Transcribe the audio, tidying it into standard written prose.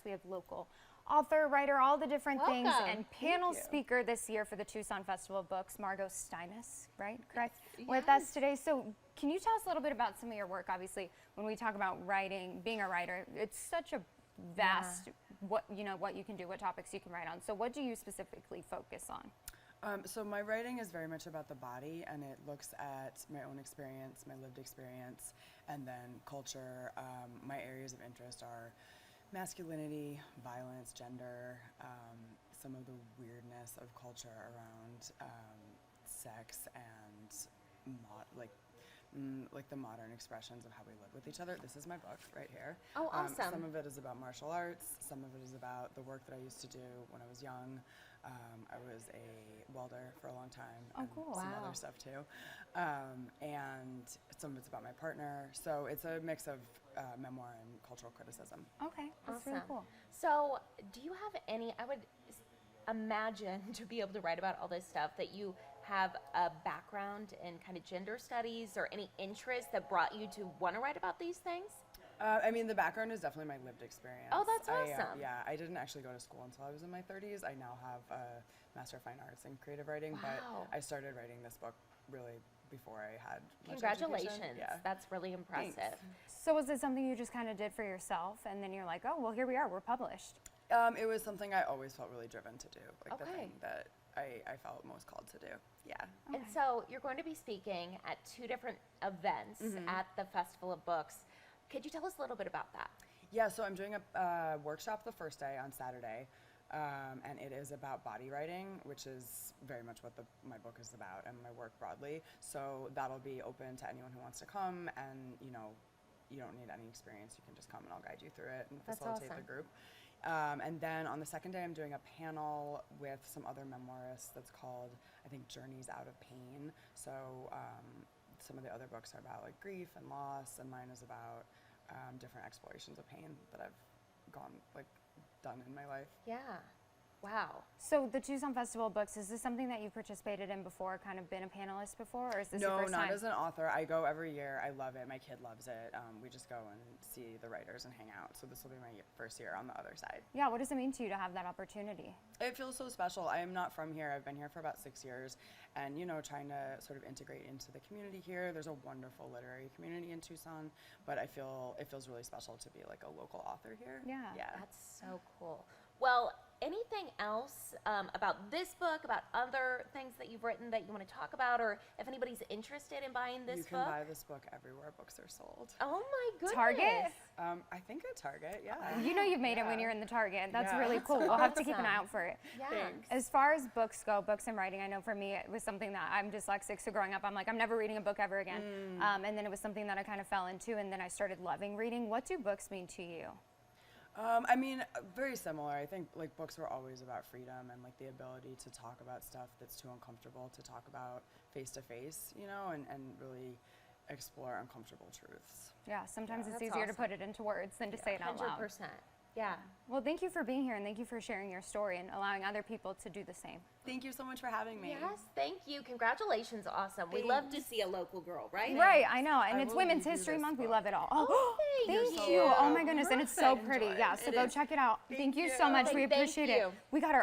We have local author, writer, all the different things, and panel speaker this year for the Tucson Festival of Books, Margo Steines, right? Correct? Yes. With us today. So can you tell us a little bit about some of your work? Obviously, when we talk about writing, being a writer, it's such a vast, what you can do, what topics you can write on. So what do you specifically focus on? So my writing is very much about the body, and it looks at my own experience, my lived experience, and then culture. My areas of interest are masculinity, violence, gender, some of the weirdness of culture around sex and like the modern expressions of how we live with each other. This is my book right here. Oh, awesome. Some of it is about martial arts. Some of it is about the work that I used to do when I was young. I was a welder for a long time. Oh, and cool. some other stuff too. And some of it's about my partner. So it's a mix of memoir and cultural criticism. Okay, that's really cool. So do you have any, I would imagine to be able to write about all this stuff that you have a background in kind of gender studies or any interest that brought you to want to write about these things? I mean, the background is definitely my lived experience. Oh, that's awesome. Yeah, I didn't actually go to school until I was in my 30s. I now have a Master of Fine Arts in Creative Writing, but I started writing this book really before I had much Congratulations. education. Yeah. That's really impressive. Thanks. So was it something you just kind of did for yourself, and then you're like, oh, well, here we are, we're published? It was something I always felt really driven to do, like the thing that I felt most called to do. Yeah. And so you're going to be speaking at 2 different events at the Festival of Books. Could you tell us a little bit about that? Yeah, so I'm doing a workshop the first day on Saturday, and it is about body writing, which is very much what my book is about and my work broadly. So that'll be open to anyone who wants to come, and you don't need any experience. You can just come and I'll guide you through it and facilitate the group. And then on the second day, I'm doing a panel with some other memoirists that's called, I think, Journeys Out of Pain. So some of the other books are about like grief and loss, and mine is about different explorations of pain that I've done in my life. Yeah. Wow. So the Tucson Festival of Books, is this something that you participated in before, kind of been a panelist before, or is this your first time? No, not as an author. I go every year. I love it. My kid loves it. We just go and see the writers and hang out. So this will be my first year on the other side. Yeah, what does it mean to you to have that opportunity? It feels so special. I am not from here. I've been here for about 6 years, and trying to sort of integrate into the community here. There's a wonderful literary community in Tucson, but it feels really special to be like a local author here. Yeah. That's so cool. Well, anything else about this book, about other things that you've written that you want to talk about, or if anybody's interested in buying this book? You can buy this book everywhere books are sold. Oh my goodness. Target? I think at Target, yeah. You've made it when you're in the Target. That's really cool. We'll have to keep an eye out for it. Yeah. Thanks. As far as books go, books and writing, I know for me it was something that I'm dyslexic, so growing up I'm like, I'm never reading a book ever again. And then it was something that I kind of fell into, and then I started loving reading. What do books mean to you? I mean, very similar. I think like books were always about freedom and like the ability to talk about stuff that's too uncomfortable to talk about face to face, and really explore uncomfortable truths. Yeah, sometimes it's easier to put it into words than to say it out loud. 100%. Yeah. Well, thank you for being here, and thank you for sharing your story and allowing other people to do the same. Thank you so much for having me. Yes, thank you. Congratulations. Awesome. We love to see a local girl, right? Right, I know. And it's Women's History Month. We love it all. Oh, thank you. Oh my goodness. And it's so pretty. Yeah, so go check it out. Thank you so much. We appreciate it. We got our